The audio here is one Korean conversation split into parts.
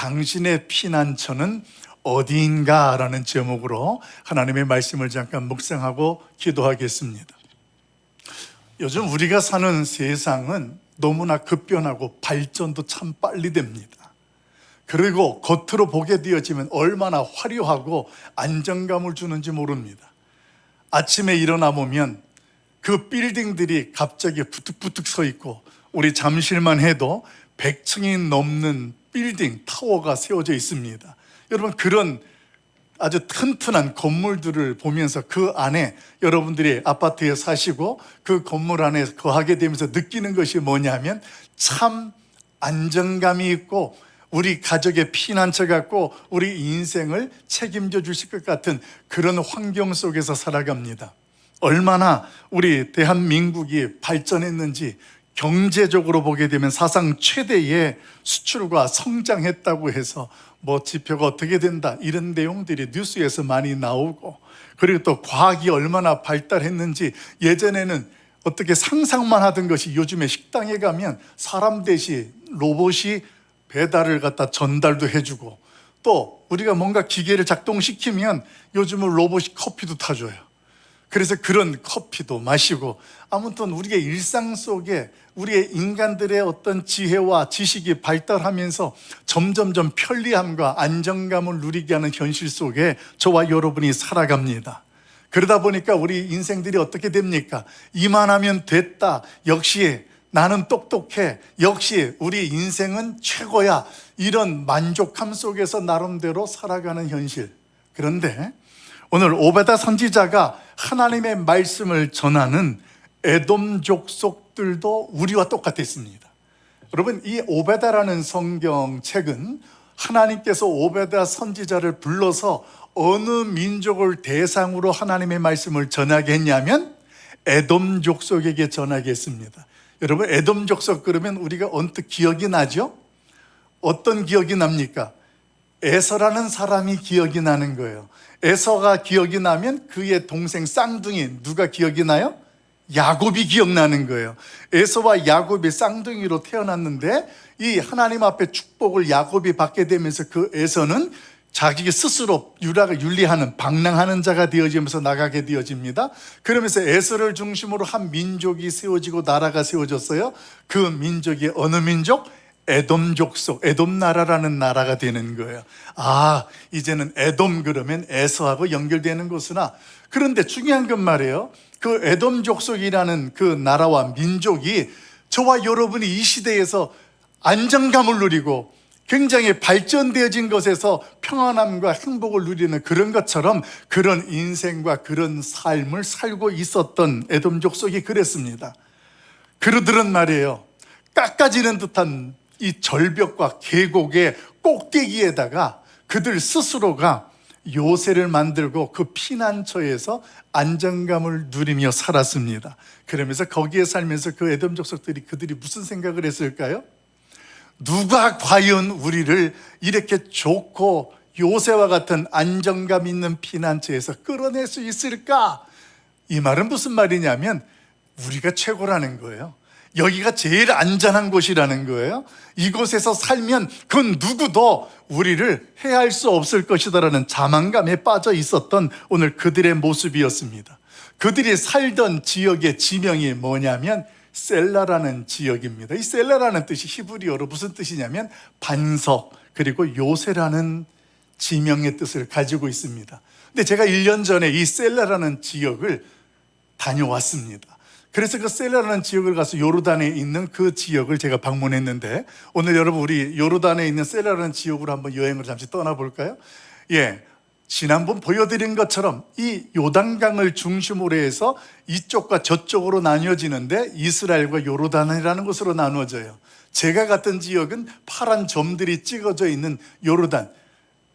당신의 피난처는 어디인가? 라는 제목으로 하나님의 말씀을 잠깐 묵상하고 기도하겠습니다. 요즘 우리가 사는 세상은 너무나 급변하고 발전도 참 빨리 됩니다. 그리고 겉으로 보게 되어지면 얼마나 화려하고 안정감을 주는지 모릅니다. 아침에 일어나 보면 그 빌딩들이 갑자기 부득부득 서 있고, 우리 잠실만 해도 100층이 넘는 빌딩, 타워가 세워져 있습니다. 여러분, 그런 아주 튼튼한 건물들을 보면서 그 안에 여러분들이 아파트에 사시고 그 건물 안에 거하게 되면서 느끼는 것이 뭐냐면 참 안정감이 있고 우리 가족의 피난처 같고 우리 인생을 책임져 주실 것 같은 그런 환경 속에서 살아갑니다. 얼마나 우리 대한민국이 발전했는지, 경제적으로 보게 되면 사상 최대의 수출과 성장했다고 해서 뭐 지표가 어떻게 된다, 이런 내용들이 뉴스에서 많이 나오고, 그리고 또 과학이 얼마나 발달했는지, 예전에는 어떻게 상상만 하던 것이 요즘에 식당에 가면 사람 대신 로봇이 배달을 갖다 전달도 해주고, 또 우리가 뭔가 기계를 작동시키면 요즘은 로봇이 커피도 타줘요. 그래서 그런 커피도 마시고, 아무튼 우리의 일상 속에 우리의 인간들의 어떤 지혜와 지식이 발달하면서 점점점 편리함과 안정감을 누리게 하는 현실 속에 저와 여러분이 살아갑니다. 그러다 보니까 우리 인생들이 어떻게 됩니까? 이만하면 됐다, 역시 나는 똑똑해, 역시 우리 인생은 최고야, 이런 만족함 속에서 나름대로 살아가는 현실. 그런데 오늘 오베다 선지자가 하나님의 말씀을 전하는 에돔 족속들도 우리와 똑같았습니다. 여러분, 이 오베다라는 성경책은 하나님께서 오베다 선지자를 불러서 어느 민족을 대상으로 하나님의 말씀을 전하게 했냐면 에돔 족속에게 전하게 했습니다. 여러분, 에돔 족속 그러면 우리가 언뜻 기억이 나죠? 어떤 기억이 납니까? 에서라는 사람이 기억이 나는 거예요. 에서가 기억이 나면 그의 동생 쌍둥이 누가 기억이 나요? 야곱이 기억나는 거예요. 에서와 야곱이 쌍둥이로 태어났는데 이 하나님 앞에 축복을 야곱이 받게 되면서 그 에서는 자기 스스로 유락을 윤리하는, 방랑하는 자가 되어지면서 나가게 되어집니다. 그러면서 에서를 중심으로 한 민족이 세워지고 나라가 세워졌어요. 그 민족이 어느 민족? 에돔 족속, 에돔 나라라는 나라가 되는 거예요. 아, 이제는 에돔 그러면 에서하고 연결되는 것이나. 그런데 중요한 건 말이에요, 그 에돔 족속이라는 그 나라와 민족이 저와 여러분이 이 시대에서 안정감을 누리고 굉장히 발전되어진 것에서 평안함과 행복을 누리는 그런 것처럼 그런 인생과 그런 삶을 살고 있었던 에돔 족속이 그랬습니다. 그러더란 말이에요, 깎아지는 듯한 이 절벽과 계곡의 꼭대기에다가 그들 스스로가 요새를 만들고 그 피난처에서 안정감을 누리며 살았습니다. 그러면서 거기에 살면서 그 에돔 족속들이 그들이 무슨 생각을 했을까요? 누가 과연 우리를 이렇게 좋고 요새와 같은 안정감 있는 피난처에서 끌어낼 수 있을까? 이 말은 무슨 말이냐면 우리가 최고라는 거예요. 여기가 제일 안전한 곳이라는 거예요. 이곳에서 살면 그 누구도 우리를 해할 수 없을 것이다라는 자만감에 빠져 있었던 오늘 그들의 모습이었습니다. 그들이 살던 지역의 지명이 뭐냐면 셀라라는 지역입니다. 이 셀라라는 뜻이 히브리어로 무슨 뜻이냐면 반석, 그리고 요새라는 지명의 뜻을 가지고 있습니다. 근데 제가 1년 전에 이 셀라라는 지역을 다녀왔습니다. 그래서 그 셀라라는 지역을 가서 요르단에 있는 그 지역을 제가 방문했는데, 오늘 여러분 우리 요르단에 있는 셀라라는 지역으로 한번 여행을 잠시 떠나볼까요? 예, 지난번 보여드린 것처럼 이 요단강을 중심으로 해서 이쪽과 저쪽으로 나뉘어지는데 이스라엘과 요르단이라는 곳으로 나누어져요. 제가 갔던 지역은 파란 점들이 찍어져 있는 요르단,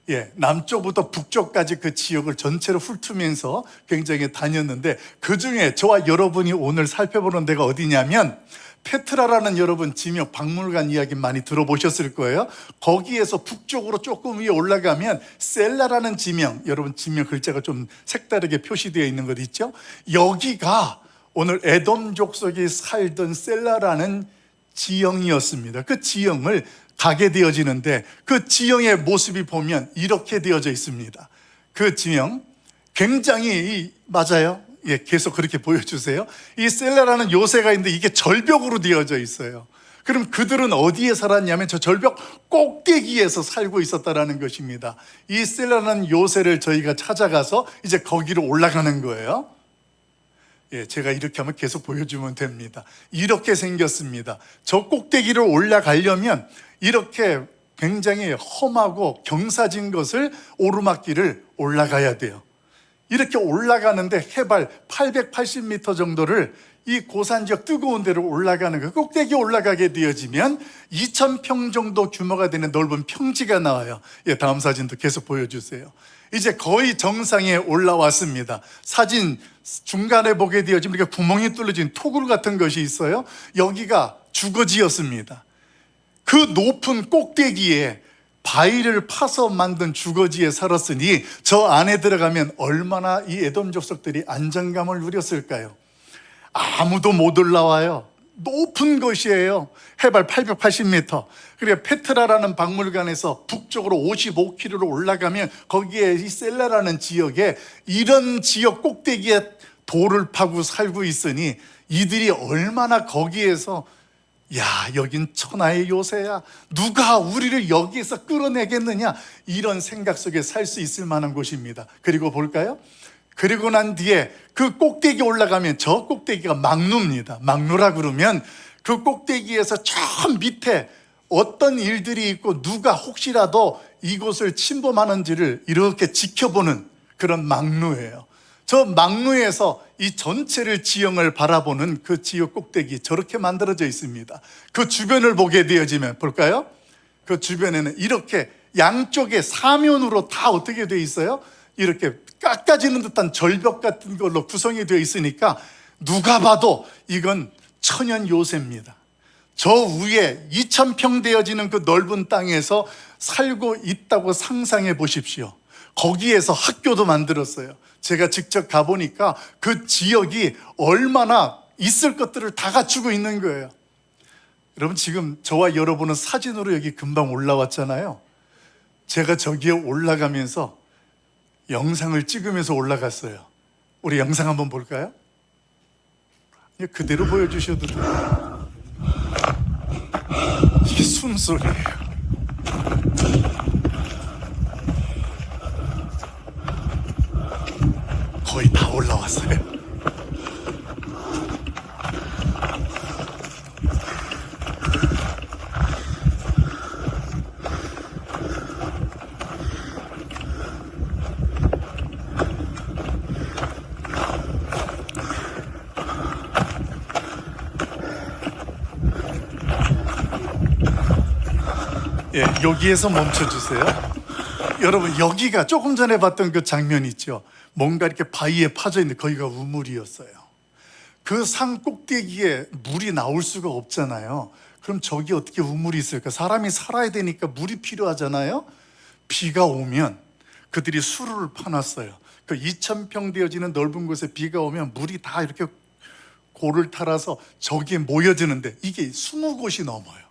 예, 남쪽부터 북쪽까지 그 지역을 전체로 훑으면서 굉장히 다녔는데, 그 중에 저와 여러분이 오늘 살펴보는 데가 어디냐면 페트라라는, 여러분 지명 박물관 이야기 많이 들어보셨을 거예요. 거기에서 북쪽으로 조금 위에 올라가면 셀라라는 지명, 여러분 지명 글자가 좀 색다르게 표시되어 있는 것 있죠? 여기가 오늘 에돔 족속이 살던 셀라라는 지형이었습니다. 그 지형을 가게 되어지는데 그 지형의 모습이 보면 이렇게 되어져 있습니다. 그 지형 굉장히 맞아요. 예, 계속 그렇게 보여주세요. 이 셀라라는 요새가 있는데 이게 절벽으로 되어져 있어요. 그럼 그들은 어디에 살았냐면 저 절벽 꼭대기에서 살고 있었다라는 것입니다. 이 셀라라는 요새를 저희가 찾아가서 이제 거기로 올라가는 거예요. 예, 제가 이렇게 하면 계속 보여주면 됩니다. 이렇게 생겼습니다. 저 꼭대기를 올라가려면 이렇게 굉장히 험하고 경사진 것을 오르막길을 올라가야 돼요. 이렇게 올라가는데 해발 880m 정도를 이 고산지역 뜨거운 데로 올라가는 그 꼭대기 올라가게 되어지면 2,000평 정도 규모가 되는 넓은 평지가 나와요. 예, 다음 사진도 계속 보여주세요. 이제 거의 정상에 올라왔습니다. 사진 중간에 보게 되어지면 이렇게 구멍이 뚫려진 토굴 같은 것이 있어요. 여기가 주거지였습니다. 그 높은 꼭대기에 바위를 파서 만든 주거지에 살았으니 저 안에 들어가면 얼마나 이 에돔 족속들이 안정감을 누렸을까요? 아무도 못 올라와요. 높은 곳이에요. 해발 880m. 그리고 페트라라는 박물관에서 북쪽으로 55km로 올라가면 거기에 이 셀라라는 지역에 이런 지역 꼭대기에 돌을 파고 살고 있으니 이들이 얼마나 거기에서 야, 여긴 천하의 요새야. 누가 우리를 여기에서 끌어내겠느냐. 이런 생각 속에 살 수 있을 만한 곳입니다. 그리고 볼까요? 그리고 난 뒤에 그 꼭대기 올라가면 저 꼭대기가 막루입니다. 막루라 그러면 그 꼭대기에서 저 밑에 어떤 일들이 있고 누가 혹시라도 이곳을 침범하는지를 이렇게 지켜보는 그런 막루예요. 저 막루에서 이 전체를 지형을 바라보는 그 지역 꼭대기 저렇게 만들어져 있습니다. 그 주변을 보게 되어지면 볼까요? 그 주변에는 이렇게 양쪽에 사면으로 다 어떻게 되어 있어요? 이렇게 깎아지는 듯한 절벽 같은 걸로 구성이 되어 있으니까 누가 봐도 이건 천연 요새입니다. 저 위에 2,000평 되어지는 그 넓은 땅에서 살고 있다고 상상해 보십시오. 거기에서 학교도 만들었어요. 제가 직접 가보니까 그 지역이 얼마나 있을 것들을 다 갖추고 있는 거예요. 여러분 지금 저와 여러분은 사진으로 여기 금방 올라왔잖아요. 제가 저기에 올라가면서 영상을 찍으면서 올라갔어요. 우리 영상 한번 볼까요? 그대로 보여주셔도 돼요. 이게 숨소리예요. 거의 다 올라왔어요. 예, 여기에서 멈춰주세요. 여러분 여기가 조금 전에 봤던 그 장면 있죠? 뭔가 이렇게 바위에 파져 있는데 거기가 우물이었어요. 그 산 꼭대기에 물이 나올 수가 없잖아요. 그럼 저기 어떻게 우물이 있을까? 사람이 살아야 되니까 물이 필요하잖아요. 비가 오면 그들이 수루를 파놨어요. 그 2,000평 되어지는 넓은 곳에 비가 오면 물이 다 이렇게 고를 따라서 저기에 모여드는데 이게 20곳이 넘어요.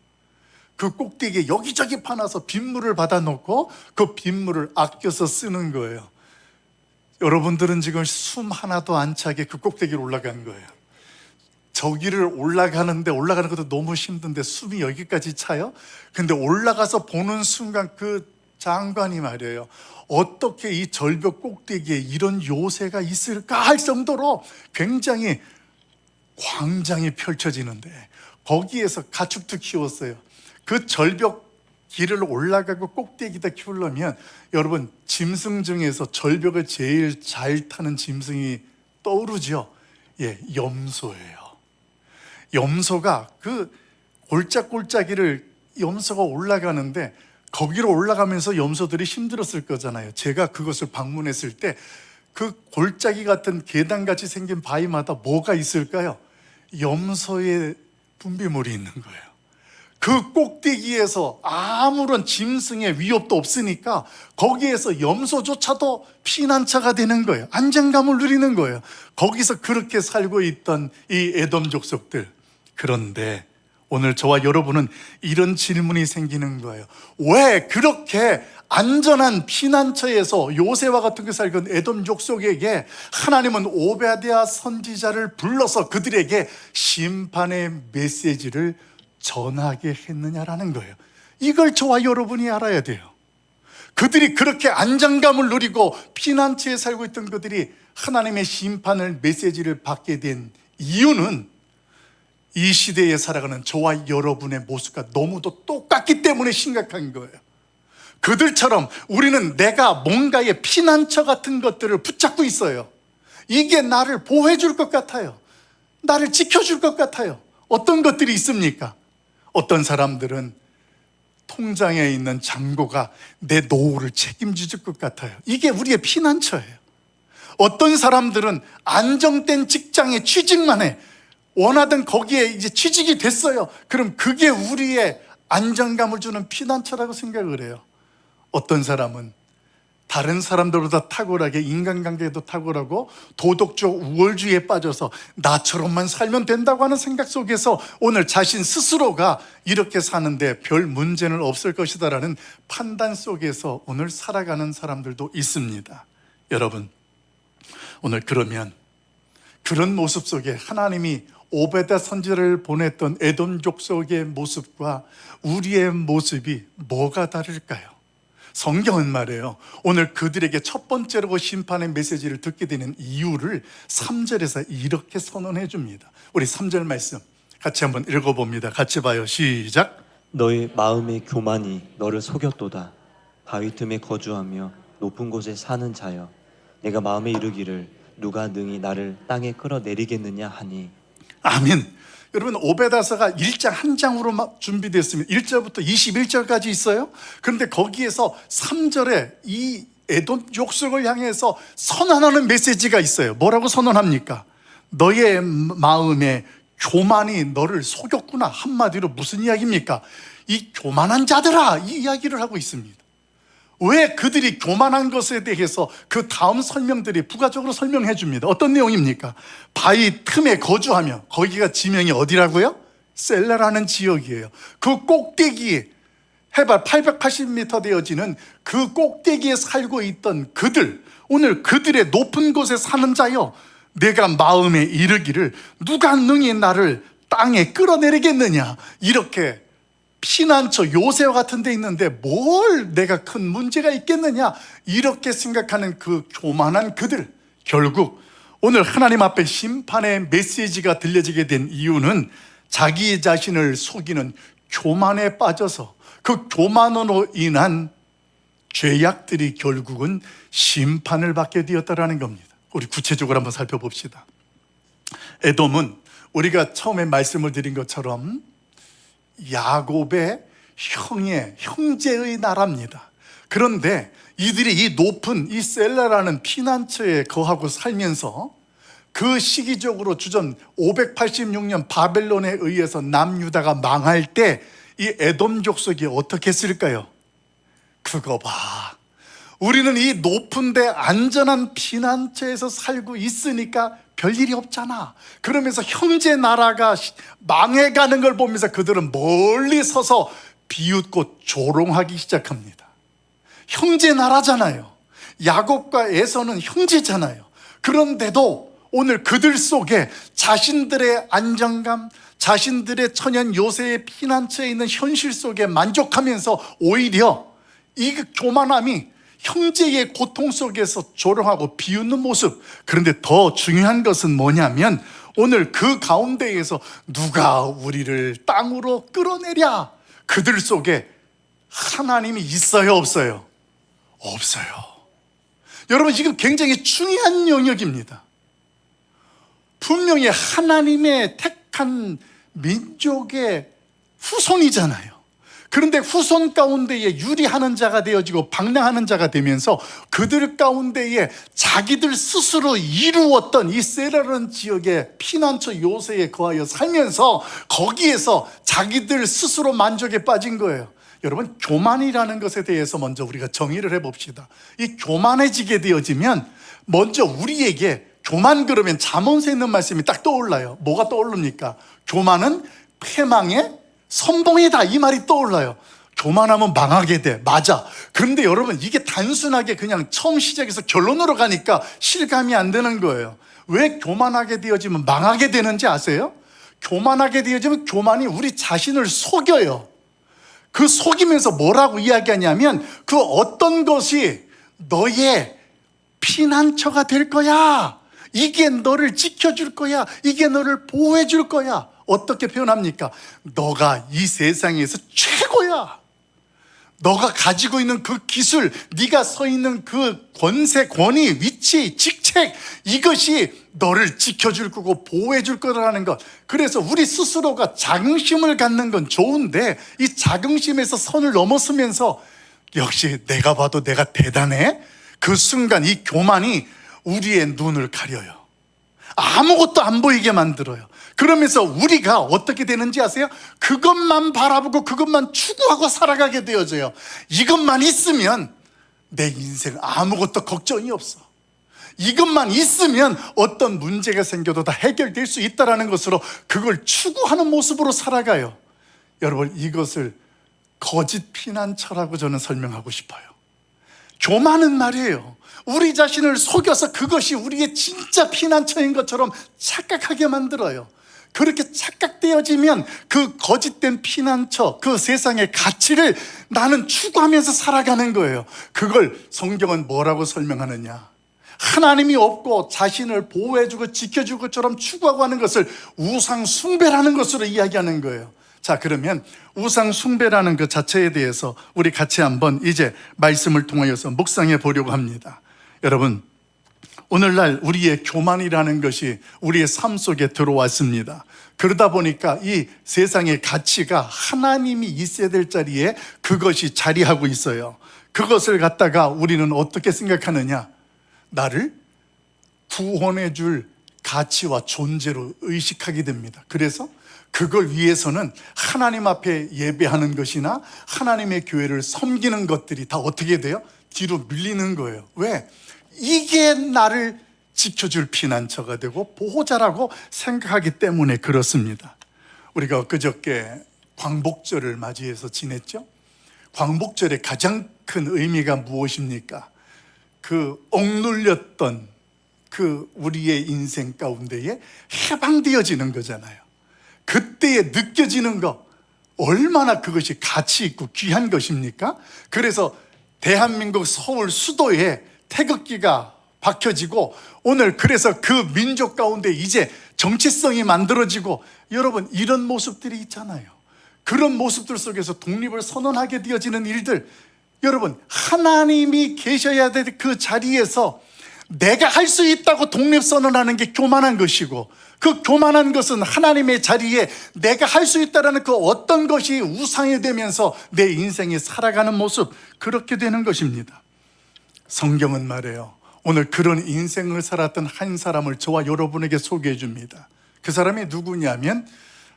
그 꼭대기에 여기저기 파놔서 빗물을 받아놓고 그 빗물을 아껴서 쓰는 거예요. 여러분들은 지금 숨 하나도 안 차게 그 꼭대기로 올라간 거예요. 저기를 올라가는 것도 너무 힘든데 숨이 여기까지 차요? 근데 올라가서 보는 순간 그 장관이 말이에요. 어떻게 이 절벽 꼭대기에 이런 요새가 있을까 할 정도로 굉장히 광장이 펼쳐지는데 거기에서 가축도 키웠어요. 그 절벽 길을 올라가고 꼭대기다 키우려면 여러분 짐승 중에서 절벽을 제일 잘 타는 짐승이 떠오르죠. 예, 염소예요. 염소가 그 골짜골짜기를 염소가 올라가는데 거기로 올라가면서 염소들이 힘들었을 거잖아요. 제가 그것을 방문했을 때 그 골짜기 같은 계단같이 생긴 바위마다 뭐가 있을까요? 염소의 분비물이 있는 거예요. 그 꼭대기에서 아무런 짐승의 위협도 없으니까 거기에서 염소조차도 피난처가 되는 거예요. 안정감을 누리는 거예요. 거기서 그렇게 살고 있던 이 에돔 족속들. 그런데 오늘 저와 여러분은 이런 질문이 생기는 거예요. 왜 그렇게 안전한 피난처에서 요새와 같은 그 살던 에돔 족속에게 하나님은 오베드야 선지자를 불러서 그들에게 심판의 메시지를 전하게 했느냐라는 거예요. 이걸 저와 여러분이 알아야 돼요. 그들이 그렇게 안정감을 누리고 피난처에 살고 있던 그들이 하나님의 심판을 메시지를 받게 된 이유는 이 시대에 살아가는 저와 여러분의 모습과 너무도 똑같기 때문에 심각한 거예요. 그들처럼 우리는 내가 뭔가의 피난처 같은 것들을 붙잡고 있어요. 이게 나를 보호해 줄 것 같아요. 나를 지켜줄 것 같아요. 어떤 것들이 있습니까? 어떤 사람들은 통장에 있는 잔고가 내 노후를 책임질 것 같아요. 이게 우리의 피난처예요. 어떤 사람들은 안정된 직장에 취직만 해. 원하던 거기에 이제 취직이 됐어요. 그럼 그게 우리의 안정감을 주는 피난처라고 생각을 해요. 어떤 사람은 다른 사람들보다 탁월하게 인간관계도 탁월하고 도덕적 우월주의에 빠져서 나처럼만 살면 된다고 하는 생각 속에서 오늘 자신 스스로가 이렇게 사는데 별 문제는 없을 것이다라는 판단 속에서 오늘 살아가는 사람들도 있습니다. 여러분, 오늘 그러면 그런 모습 속에 하나님이 오베드 선지자를 보냈던 에돔 족속의 모습과 우리의 모습이 뭐가 다를까요? 성경은 말이에요. 오늘 그들에게 첫 번째로 심판의 메시지를 듣게 되는 이유를 3절에서 이렇게 선언해 줍니다. 우리 3절 말씀 같이 한번 읽어봅니다. 같이 봐요. 시작. 너의 마음의 교만이 너를 속였도다. 바위 틈에 거주하며 높은 곳에 사는 자여, 내가 마음에 이르기를 누가 능히 나를 땅에 끌어내리겠느냐 하니. 아멘. 여러분, 오베다서가 1장 한 장으로 준비됐습니다. 1절부터 21절까지 있어요. 그런데 거기에서 3절에 이 에돔 족속을 향해서 선언하는 메시지가 있어요. 뭐라고 선언합니까? 너의 마음에 교만이 너를 속였구나. 한마디로 무슨 이야기입니까? 이 교만한 자들아, 이 이야기를 하고 있습니다. 왜 그들이 교만한 것에 대해서 그 다음 설명들이 부가적으로 설명해 줍니다. 어떤 내용입니까? 바위 틈에 거주하며, 거기가 지명이 어디라고요? 셀라라는 지역이에요. 그 꼭대기, 해발 880m 되어지는 그 꼭대기에 살고 있던 그들, 오늘 그들의 높은 곳에 사는 자여, 내가 마음에 이르기를 누가 능히 나를 땅에 끌어내리겠느냐. 이렇게 피난처 요새와 같은 데 있는데 뭘 내가 큰 문제가 있겠느냐, 이렇게 생각하는 그 교만한 그들, 결국 오늘 하나님 앞에 심판의 메시지가 들려지게 된 이유는 자기 자신을 속이는 교만에 빠져서 그 교만으로 인한 죄악들이 결국은 심판을 받게 되었다라는 겁니다. 우리 구체적으로 한번 살펴봅시다. 에돔은 우리가 처음에 말씀을 드린 것처럼 야곱의 형제의 나라입니다. 그런데 이들이 이 높은 이 셀라라는 피난처에 거하고 살면서 그 시기적으로 주전 586년 바벨론에 의해서 남유다가 망할 때 이 에돔 족속이 어떻게 했을까요? 그거 봐, 우리는 이 높은데 안전한 피난처에서 살고 있으니까 별일이 없잖아. 그러면서 형제 나라가 망해가는 걸 보면서 그들은 멀리 서서 비웃고 조롱하기 시작합니다. 형제 나라잖아요. 야곱과 에서는 형제잖아요. 그런데도 오늘 그들 속에 자신들의 안정감, 자신들의 천연 요새의 피난처에 있는 현실 속에 만족하면서 오히려 이 교만함이 형제의 고통 속에서 조롱하고 비웃는 모습. 그런데 더 중요한 것은 뭐냐면 오늘 그 가운데에서 누가 우리를 땅으로 끌어내랴, 그들 속에 하나님이 있어요, 없어요? 없어요. 여러분, 지금 굉장히 중요한 영역입니다. 분명히 하나님의 택한 민족의 후손이잖아요. 그런데 후손 가운데에 유리하는 자가 되어지고 방랑하는 자가 되면서 그들 가운데에 자기들 스스로 이루었던 이 세라라는 지역의 피난처 요새에 거하여 살면서 거기에서 자기들 스스로 만족에 빠진 거예요. 여러분, 교만이라는 것에 대해서 먼저 우리가 정의를 해봅시다. 이 교만해지게 되어지면 먼저 우리에게 교만 그러면 잠언서에 있는 말씀이 딱 떠올라요. 뭐가 떠오릅니까? 교만은 패망의 선봉이다, 이 말이 떠올라요. 교만하면 망하게 돼. 맞아. 그런데 여러분, 이게 단순하게 그냥 처음 시작해서 결론으로 가니까 실감이 안 되는 거예요. 왜 교만하게 되어지면 망하게 되는지 아세요? 교만하게 되어지면 교만이 우리 자신을 속여요. 그 속이면서 뭐라고 이야기하냐면, 그 어떤 것이 너의 피난처가 될 거야. 이게 너를 지켜줄 거야. 이게 너를 보호해 줄 거야. 어떻게 표현합니까? 너가 이 세상에서 최고야. 너가 가지고 있는 그 기술, 네가 서 있는 그 권세, 권위, 위치, 직책, 이것이 너를 지켜줄 거고 보호해 줄 거라는 것. 그래서 우리 스스로가 자긍심을 갖는 건 좋은데, 이 자긍심에서 선을 넘어서면서 역시 내가 봐도 내가 대단해? 그 순간 이 교만이 우리의 눈을 가려요. 아무것도 안 보이게 만들어요. 그러면서 우리가 어떻게 되는지 아세요? 그것만 바라보고 그것만 추구하고 살아가게 되어져요. 이것만 있으면 내 인생 아무것도 걱정이 없어. 이것만 있으면 어떤 문제가 생겨도 다 해결될 수 있다는 것으로 그걸 추구하는 모습으로 살아가요. 여러분, 이것을 거짓 피난처라고 저는 설명하고 싶어요. 교만은 말이에요, 우리 자신을 속여서 그것이 우리의 진짜 피난처인 것처럼 착각하게 만들어요. 그렇게 착각되어지면 그 거짓된 피난처, 그 세상의 가치를 나는 추구하면서 살아가는 거예요. 그걸 성경은 뭐라고 설명하느냐? 하나님이 없고 자신을 보호해주고 지켜줄 것처럼 추구하고 하는 것을 우상 숭배라는 것으로 이야기하는 거예요. 자, 그러면 우상 숭배라는 것 자체에 대해서 우리 같이 한번 이제 말씀을 통하여서 묵상해 보려고 합니다. 여러분, 오늘날 우리의 교만이라는 것이 우리의 삶 속에 들어왔습니다. 그러다 보니까 이 세상의 가치가 하나님이 있어야 될 자리에 그것이 자리하고 있어요. 그것을 갖다가 우리는 어떻게 생각하느냐? 나를 구원해 줄 가치와 존재로 의식하게 됩니다. 그래서 그걸 위해서는 하나님 앞에 예배하는 것이나 하나님의 교회를 섬기는 것들이 다 어떻게 돼요? 뒤로 밀리는 거예요. 왜? 이게 나를 지켜줄 피난처가 되고 보호자라고 생각하기 때문에 그렇습니다. 우리가 그저께 광복절을 맞이해서 지냈죠? 광복절의 가장 큰 의미가 무엇입니까? 그 억눌렸던 그 우리의 인생 가운데에 해방되어지는 거잖아요. 그때에 느껴지는 것, 얼마나 그것이 가치 있고 귀한 것입니까? 그래서 대한민국 서울 수도에 태극기가 박혀지고, 오늘 그래서 그 민족 가운데 이제 정체성이 만들어지고, 여러분, 이런 모습들이 있잖아요. 그런 모습들 속에서 독립을 선언하게 되어지는 일들, 여러분, 하나님이 계셔야 될 그 자리에서 내가 할 수 있다고 독립선언하는 게 교만한 것이고, 그 교만한 것은 하나님의 자리에 내가 할 수 있다는 그 어떤 것이 우상이 되면서 내 인생이 살아가는 모습, 그렇게 되는 것입니다. 성경은 말해요, 오늘 그런 인생을 살았던 한 사람을 저와 여러분에게 소개해 줍니다. 그 사람이 누구냐면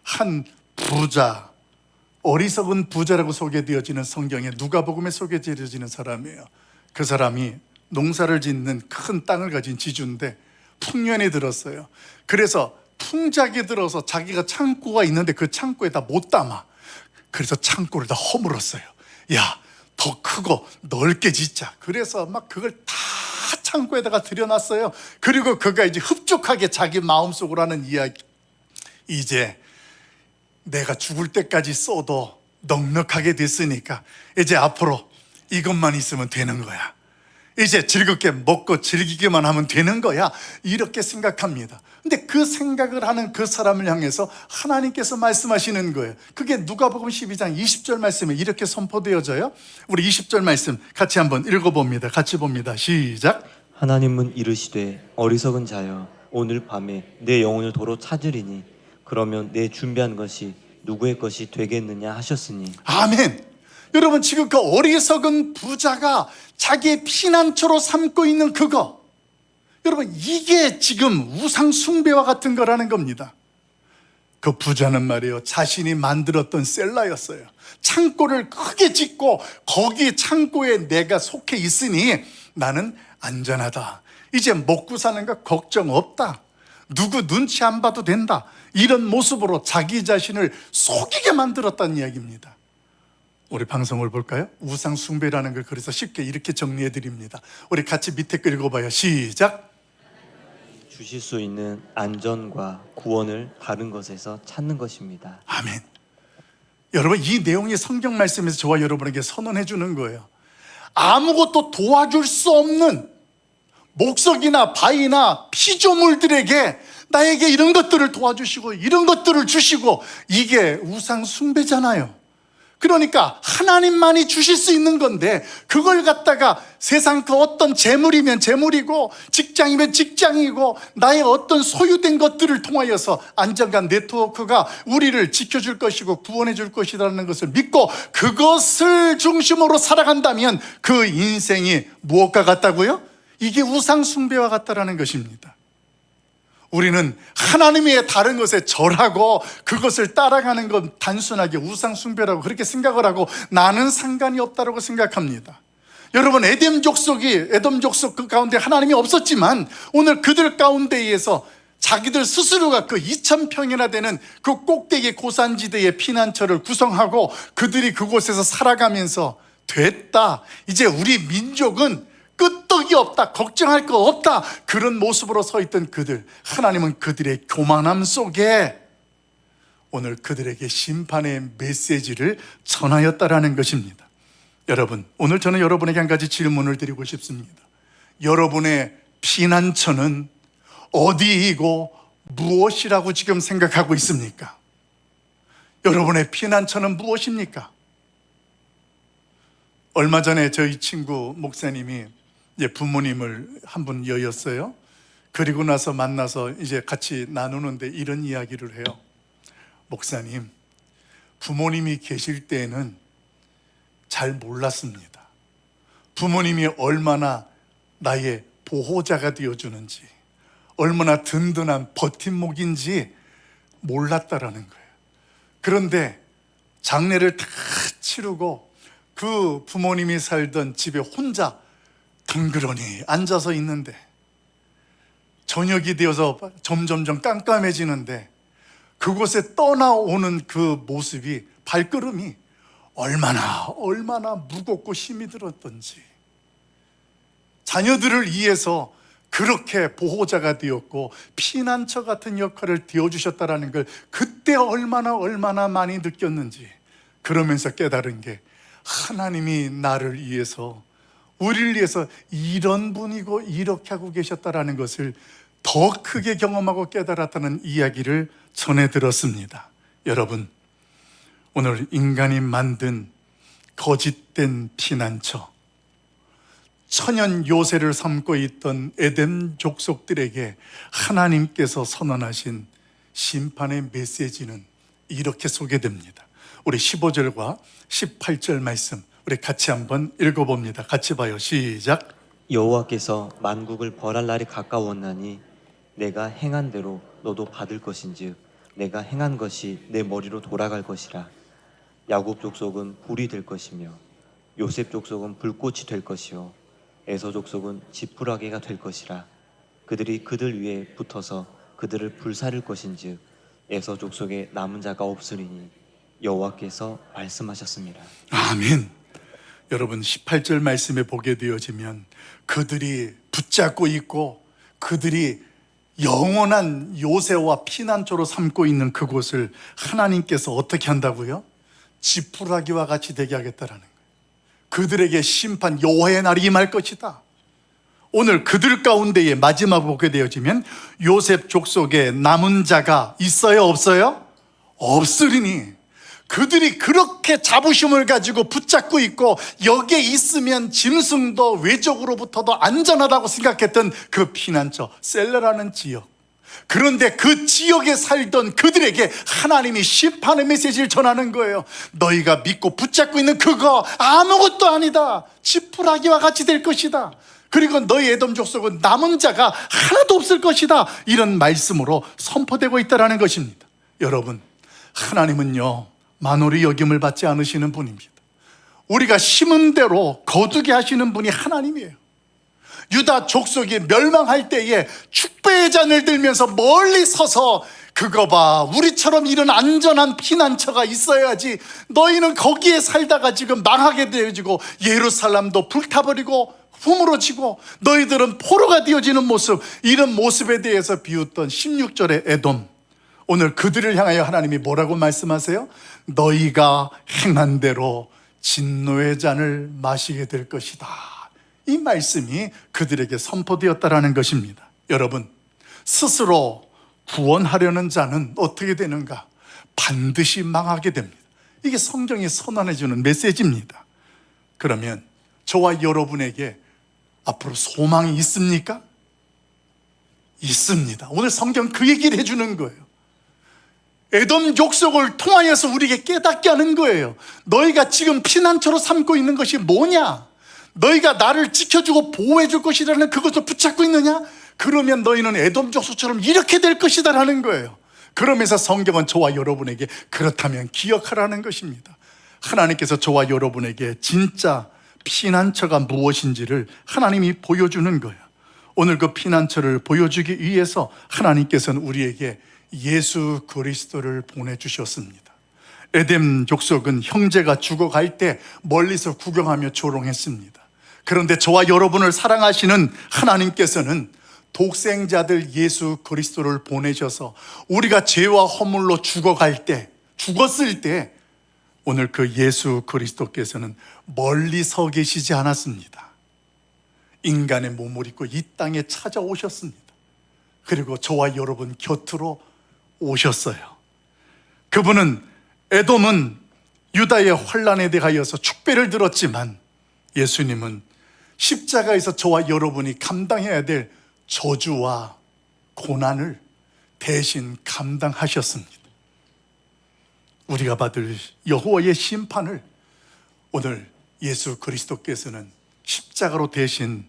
한 부자, 어리석은 부자라고 소개되어지는 성경에 누가복음에 소개되어지는 사람이에요. 그 사람이 농사를 짓는 큰 땅을 가진 지주인데 풍년이 들었어요. 그래서 풍작이 들어서 자기가 창고가 있는데 그 창고에다 못 담아. 그래서 창고를 다 허물었어요. 야, 더 크고 넓게 짓자. 그래서 막 그걸 다 창고에다가 들여놨어요. 그리고 그가 이제 흡족하게 자기 마음속으로 하는 이야기, 이제 내가 죽을 때까지 써도 넉넉하게 됐으니까 이제 앞으로 이것만 있으면 되는 거야. 이제 즐겁게 먹고 즐기기만 하면 되는 거야. 이렇게 생각합니다. 근데 그 생각을 하는 그 사람을 향해서 하나님께서 말씀하시는 거예요. 그게 누가복음 12장 20절 말씀에 이렇게 선포되어져요. 우리 20절 말씀 같이 한번 읽어봅니다. 같이 봅니다. 시작. 하나님은 이르시되 어리석은 자여, 오늘 밤에 내 영혼을 도로 찾으리니 그러면 내 준비한 것이 누구의 것이 되겠느냐 하셨으니. 아멘. 여러분, 지금 그 어리석은 부자가 자기의 피난처로 삼고 있는 그거, 여러분, 이게 지금 우상 숭배와 같은 거라는 겁니다. 그 부자는 말이에요, 자신이 만들었던 셀라였어요. 창고를 크게 짓고 거기 창고에 내가 속해 있으니 나는 안전하다. 이제 먹고 사는 거 걱정 없다. 누구 눈치 안 봐도 된다, 이런 모습으로 자기 자신을 속이게 만들었다는 이야기입니다. 우리 방송을 볼까요? 우상 숭배라는 걸 그래서 쉽게 이렇게 정리해 드립니다. 우리 같이 밑에 거 읽어봐요. 시작. 주실 수 있는 안전과 구원을 다른 것에서 찾는 것입니다. 아멘. 여러분, 이 내용이 성경 말씀에서 저와 여러분에게 선언해 주는 거예요. 아무것도 도와줄 수 없는 목석이나 바위나 피조물들에게 나에게 이런 것들을 도와주시고 이런 것들을 주시고, 이게 우상 숭배잖아요. 그러니까 하나님만이 주실 수 있는 건데, 그걸 갖다가 세상 그 어떤 재물이면 재물이고 직장이면 직장이고 나의 어떤 소유된 것들을 통하여서 안정감 네트워크가 우리를 지켜줄 것이고 구원해 줄 것이라는 것을 믿고 그것을 중심으로 살아간다면 그 인생이 무엇과 같다고요? 이게 우상 숭배와 같다라는 것입니다. 우리는 하나님의 다른 것에 절하고 그것을 따라가는 건 단순하게 우상 숭배라고 그렇게 생각을 하고 나는 상관이 없다고 생각합니다. 여러분, 에돔 족속 그 가운데 하나님이 없었지만 오늘 그들 가운데에서 자기들 스스로가 그 2000평이나 되는 그 꼭대기 고산지대의 피난처를 구성하고 그들이 그곳에서 살아가면서 됐다, 이제 우리 민족은 끄떡이 없다, 걱정할 거 없다, 그런 모습으로 서 있던 그들, 하나님은 그들의 교만함 속에 오늘 그들에게 심판의 메시지를 전하였다라는 것입니다. 여러분, 오늘 저는 여러분에게 한 가지 질문을 드리고 싶습니다. 여러분의 피난처는 어디이고 무엇이라고 지금 생각하고 있습니까? 여러분의 피난처는 무엇입니까? 얼마 전에 저희 친구 목사님이 이제 부모님을 한 분 여였어요. 그리고 나서 만나서 이제 같이 나누는데 이런 이야기를 해요. 목사님, 부모님이 계실 때에는 잘 몰랐습니다. 부모님이 얼마나 나의 보호자가 되어주는지, 얼마나 든든한 버팀목인지 몰랐다라는 거예요. 그런데 장례를 다 치르고 그 부모님이 살던 집에 혼자 덩그러니 앉아서 있는데 저녁이 되어서 점점점 깜깜해지는데 그곳에 떠나오는 그 모습이, 발걸음이 얼마나 무겁고 힘이 들었던지, 자녀들을 위해서 그렇게 보호자가 되었고 피난처 같은 역할을 되어주셨다라는 걸 그때 얼마나 많이 느꼈는지, 그러면서 깨달은 게 하나님이 나를 위해서, 우리를 위해서 이런 분이고 이렇게 하고 계셨다라는 것을 더 크게 경험하고 깨달았다는 이야기를 전해 들었습니다. 여러분, 오늘 인간이 만든 거짓된 피난처, 천연 요새를 삼고 있던 에덴 족속들에게 하나님께서 선언하신 심판의 메시지는 이렇게 소개됩니다. 우리 15절과 18절 말씀 우리 같이 한번 읽어봅니다. 같이 봐요. 시작. 여호와께서 만국을 벌할 날이 가까웠나니 내가 행한 대로 너도 받을 것인즉 내가 행한 것이 내 머리로 돌아갈 것이라. 야곱 족속은 불이 될 것이며 요셉 족속은 불꽃이 될 것이요 에서 족속은 지푸라기가 될 것이라. 그들이 그들 위에 붙어서 그들을 불사를 것인즉 에서 족속에 남은 자가 없으리니 여호와께서 말씀하셨습니다. 아멘. 여러분, 18절 말씀에 보게 되어지면 그들이 붙잡고 있고 그들이 영원한 요새와 피난처로 삼고 있는 그곳을 하나님께서 어떻게 한다고요? 지푸라기와 같이 되게 하겠다라는 거예요. 그들에게 심판, 여호와의 날이 임할 것이다. 오늘 그들 가운데에 마지막 보게 되어지면 요셉 족속에 남은 자가 있어요, 없어요? 없으리니. 그들이 그렇게 자부심을 가지고 붙잡고 있고 여기에 있으면 짐승도 외적으로부터도 안전하다고 생각했던 그 피난처 셀레라는 지역, 그런데 그 지역에 살던 그들에게 하나님이 심판의 메시지를 전하는 거예요. 너희가 믿고 붙잡고 있는 그거 아무것도 아니다. 지푸라기와 같이 될 것이다. 그리고 너희 에돔 족속은 남은 자가 하나도 없을 것이다. 이런 말씀으로 선포되고 있다는 것입니다. 여러분, 하나님은요 만홀히 여김을 받지 않으시는 분입니다. 우리가 심은 대로 거두게 하시는 분이 하나님이에요. 유다 족속이 멸망할 때에 축배의 잔을 들면서 멀리 서서 그거 봐, 우리처럼 이런 안전한 피난처가 있어야지. 너희는 거기에 살다가 지금 망하게 되어지고 예루살렘도 불타버리고 허물어지고 너희들은 포로가 되어지는 모습, 이런 모습에 대해서 비웃던 16절의 에돔, 오늘 그들을 향하여 하나님이 뭐라고 말씀하세요? 너희가 행한 대로 진노의 잔을 마시게 될 것이다. 이 말씀이 그들에게 선포되었다라는 것입니다. 여러분, 스스로 구원하려는 자는 어떻게 되는가? 반드시 망하게 됩니다. 이게 성경이 선언해 주는 메시지입니다. 그러면 저와 여러분에게 앞으로 소망이 있습니까? 있습니다. 오늘 성경 그 얘기를 해주는 거예요. 에돔 족속을 통하여서 우리에게 깨닫게 하는 거예요. 너희가 지금 피난처로 삼고 있는 것이 뭐냐? 너희가 나를 지켜주고 보호해 줄 것이라는 그것을 붙잡고 있느냐? 그러면 너희는 에돔 족속처럼 이렇게 될 것이다 라는 거예요. 그러면서 성경은 저와 여러분에게 그렇다면 기억하라는 것입니다. 하나님께서 저와 여러분에게 진짜 피난처가 무엇인지를 하나님이 보여주는 거예요. 오늘 그 피난처를 보여주기 위해서 하나님께서는 우리에게 예수 그리스도를 보내주셨습니다. 에돔 족속은 형제가 죽어갈 때 멀리서 구경하며 조롱했습니다. 그런데 저와 여러분을 사랑하시는 하나님께서는 독생자들 예수 그리스도를 보내셔서 우리가 죄와 허물로 죽었을 때 오늘 그 예수 그리스도께서는 멀리 서 계시지 않았습니다. 인간의 몸을 입고 이 땅에 찾아오셨습니다. 그리고 저와 여러분 곁으로 오셨어요. 그분은, 에돔은 유다의 환난에 대하여서 축배를 들었지만 예수님은 십자가에서 저와 여러분이 감당해야 될 저주와 고난을 대신 감당하셨습니다. 우리가 받을 여호와의 심판을 오늘 예수 그리스도께서는 십자가로 대신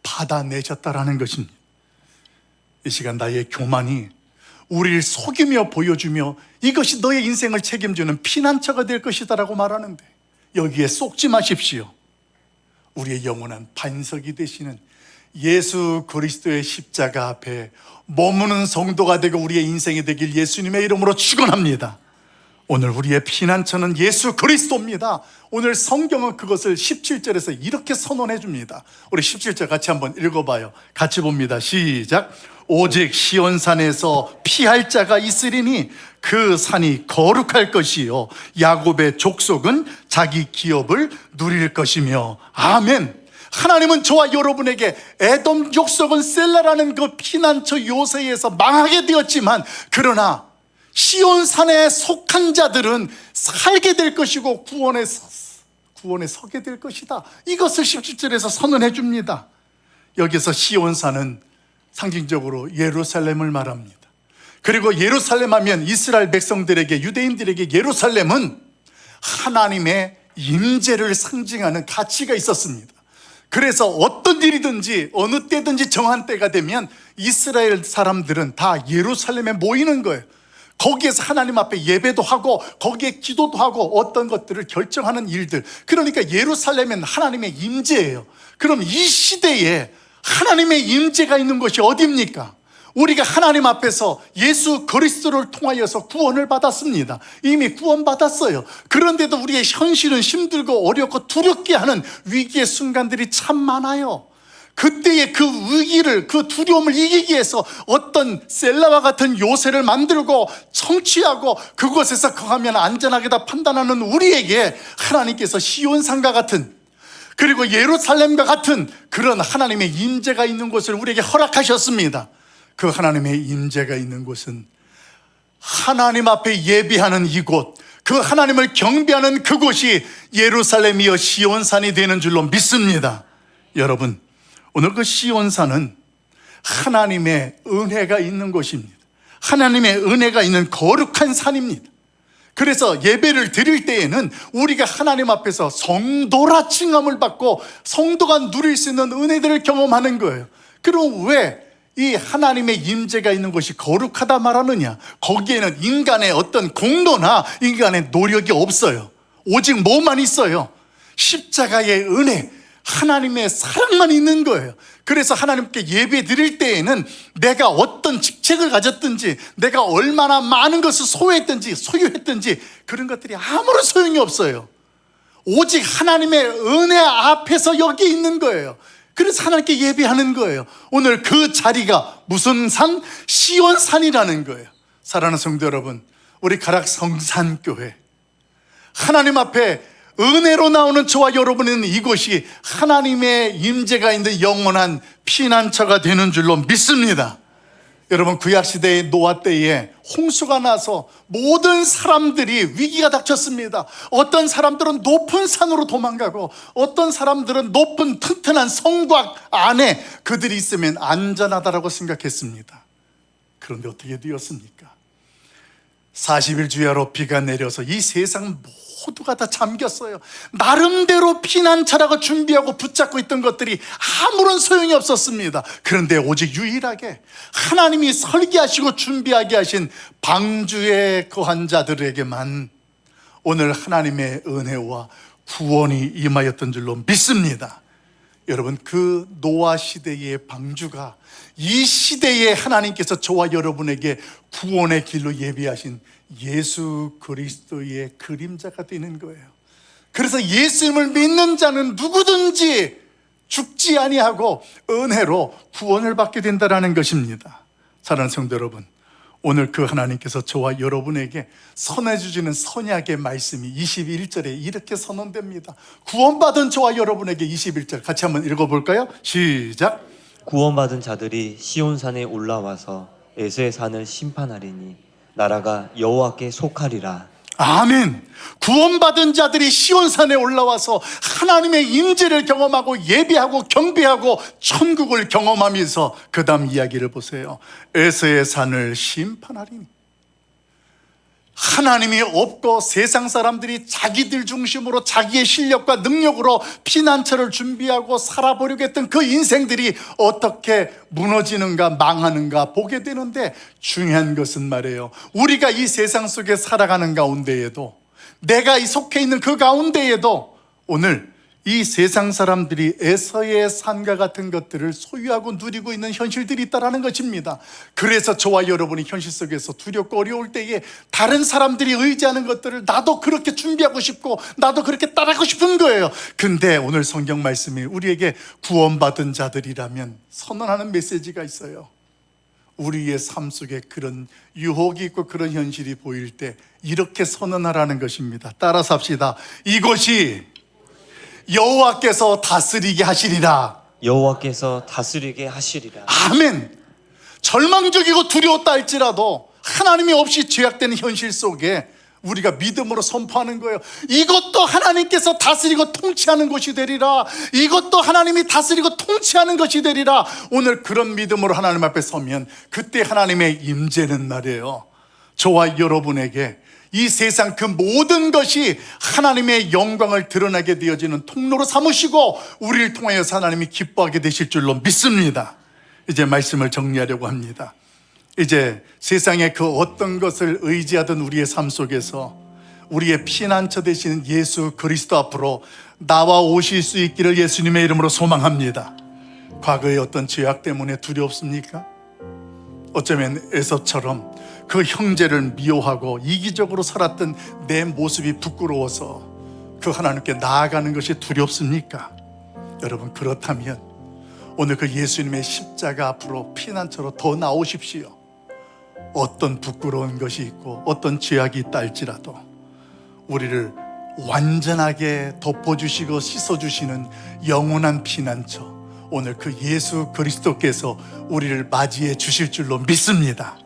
받아내셨다라는 것입니다. 이 시간 나의 교만이 우리를 속이며 보여주며 이것이 너의 인생을 책임지는 피난처가 될 것이다라고 말하는데 여기에 쏙지 마십시오. 우리의 영원한 반석이 되시는 예수 그리스도의 십자가 앞에 머무는 성도가 되고 우리의 인생이 되길 예수님의 이름으로 축원합니다. 오늘 우리의 피난처는 예수 그리스도입니다. 오늘 성경은 그것을 17절에서 이렇게 선언해 줍니다. 우리 17절 같이 한번 읽어봐요. 같이 봅니다. 시작. 오직 시온산에서 피할 자가 있으리니 그 산이 거룩할 것이요 야곱의 족속은 자기 기업을 누릴 것이며. 아멘. 하나님은 저와 여러분에게 에돔 족속은 셀라라는 그 피난처 요새에서 망하게 되었지만 그러나 시온산에 속한 자들은 살게 될 것이고 구원에 서게 될 것이다. 이것을 17절에서 선언해 줍니다. 여기서 시온산은 상징적으로 예루살렘을 말합니다. 그리고 예루살렘 하면 이스라엘 백성들에게, 유대인들에게 예루살렘은 하나님의 임재를 상징하는 가치가 있었습니다. 그래서 어떤 일이든지 어느 때든지 정한 때가 되면 이스라엘 사람들은 다 예루살렘에 모이는 거예요. 거기에서 하나님 앞에 예배도 하고 거기에 기도도 하고 어떤 것들을 결정하는 일들. 그러니까 예루살렘은 하나님의 임재예요. 그럼 이 시대에 하나님의 임재가 있는 것이 어디입니까? 우리가 하나님 앞에서 예수 그리스도를 통하여서 구원을 받았습니다. 이미 구원받았어요. 그런데도 우리의 현실은 힘들고 어렵고 두렵게 하는 위기의 순간들이 참 많아요. 그때의 그 위기를, 그 두려움을 이기기 위해서 어떤 셀라와 같은 요새를 만들고 청취하고 그곳에서 거하면 안전하게다 판단하는 우리에게 하나님께서 시온산과 같은, 그리고 예루살렘과 같은 그런 하나님의 임재가 있는 곳을 우리에게 허락하셨습니다. 그 하나님의 임재가 있는 곳은 하나님 앞에 예배하는 이곳, 그 하나님을 경배하는 그곳이 예루살렘이여 시온산이 되는 줄로 믿습니다. 여러분, 오늘 그 시온산은 하나님의 은혜가 있는 곳입니다. 하나님의 은혜가 있는 거룩한 산입니다. 그래서 예배를 드릴 때에는 우리가 하나님 앞에서 성도라 칭함을 받고 성도가 누릴 수 있는 은혜들을 경험하는 거예요. 그럼 왜 이 하나님의 임재가 있는 곳이 거룩하다 말하느냐? 거기에는 인간의 어떤 공로나 인간의 노력이 없어요. 오직 뭐만 있어요? 십자가의 은혜, 하나님의 사랑만 있는 거예요. 그래서 하나님께 예배 드릴 때에는 내가 어떤 직책을 가졌든지, 내가 얼마나 많은 것을 소유했든지 그런 것들이 아무런 소용이 없어요. 오직 하나님의 은혜 앞에서 여기 있는 거예요. 그래서 하나님께 예배하는 거예요. 오늘 그 자리가 무슨 산? 시온산이라는 거예요. 사랑하는 성도 여러분, 우리 가락 성산교회, 하나님 앞에 은혜로 나오는 저와 여러분은 이곳이 하나님의 임재가 있는 영원한 피난처가 되는 줄로 믿습니다. 여러분, 구약시대의 노아 때에 홍수가 나서 모든 사람들이 위기가 닥쳤습니다. 어떤 사람들은 높은 산으로 도망가고, 어떤 사람들은 높은 튼튼한 성곽 안에 그들이 있으면 안전하다라고 생각했습니다. 그런데 어떻게 되었습니까? 40일 주야로 비가 내려서 이 세상 모두가 다 잠겼어요. 나름대로 피난처라고 준비하고 붙잡고 있던 것들이 아무런 소용이 없었습니다. 그런데 오직 유일하게 하나님이 설계하시고 준비하게 하신 방주에 거한 자들에게만 오늘 하나님의 은혜와 구원이 임하였던 줄로 믿습니다. 여러분, 그 노아 시대의 방주가 이 시대에 하나님께서 저와 여러분에게 구원의 길로 예비하신 예수 그리스도의 그림자가 되는 거예요. 그래서 예수님을 믿는 자는 누구든지 죽지 아니하고 은혜로 구원을 받게 된다는 것입니다. 사랑하는 성도 여러분, 오늘 그 하나님께서 저와 여러분에게 선해주시는 선약의 말씀이 21절에 이렇게 선언됩니다. 구원받은 저와 여러분에게 21절 같이 한번 읽어볼까요? 시작. 구원받은 자들이 시온산에 올라와서 에서의 산을 심판하리니 나라가 여호와께 속하리라. 아멘. 구원받은 자들이 시온산에 올라와서 하나님의 임재를 경험하고 예배하고 경배하고 천국을 경험하면서 그 다음 이야기를 보세요. 에서의 산을 심판하리니, 하나님이 없고 세상 사람들이 자기들 중심으로 자기의 실력과 능력으로 피난처를 준비하고 살아보려고 했던 그 인생들이 어떻게 무너지는가 망하는가 보게 되는데, 중요한 것은 말이에요, 우리가 이 세상 속에 살아가는 가운데에도, 내가 속해 있는 그 가운데에도 오늘 이 세상 사람들이 에서의 산과 같은 것들을 소유하고 누리고 있는 현실들이 있다는 것입니다. 그래서 저와 여러분이 현실 속에서 두렵고 어려울 때에 다른 사람들이 의지하는 것들을 나도 그렇게 준비하고 싶고 나도 그렇게 따라하고 싶은 거예요. 근데 오늘 성경 말씀이 우리에게 구원받은 자들이라면 선언하는 메시지가 있어요. 우리의 삶 속에 그런 유혹이 있고 그런 현실이 보일 때 이렇게 선언하라는 것입니다. 따라서 합시다. 이것이 여호와께서 다스리게 하시리라. 여호와께서 다스리게 하시리라. 아멘. 절망적이고 두려웠다 할지라도 하나님이 없이 죄악되는 현실 속에 우리가 믿음으로 선포하는 거예요. 이것도 하나님께서 다스리고 통치하는 것이 되리라. 이것도 하나님이 다스리고 통치하는 것이 되리라. 오늘 그런 믿음으로 하나님 앞에 서면 그때 하나님의 임재는 말이에요, 저와 여러분에게 이 세상 그 모든 것이 하나님의 영광을 드러나게 되어지는 통로로 삼으시고 우리를 통하여서 하나님이 기뻐하게 되실 줄로 믿습니다. 이제 말씀을 정리하려고 합니다. 이제 세상의 그 어떤 것을 의지하던 우리의 삶 속에서 우리의 피난처 되시는 예수 그리스도 앞으로 나와 오실 수 있기를 예수님의 이름으로 소망합니다. 과거의 어떤 죄악 때문에 두렵습니까? 어쩌면 에서처럼 그 형제를 미워하고 이기적으로 살았던 내 모습이 부끄러워서 그 하나님께 나아가는 것이 두렵습니까? 여러분, 그렇다면 오늘 그 예수님의 십자가 앞으로 피난처로 더 나오십시오. 어떤 부끄러운 것이 있고 어떤 죄악이 있다 할지라도 우리를 완전하게 덮어주시고 씻어주시는 영원한 피난처, 오늘 그 예수 그리스도께서 우리를 맞이해 주실 줄로 믿습니다.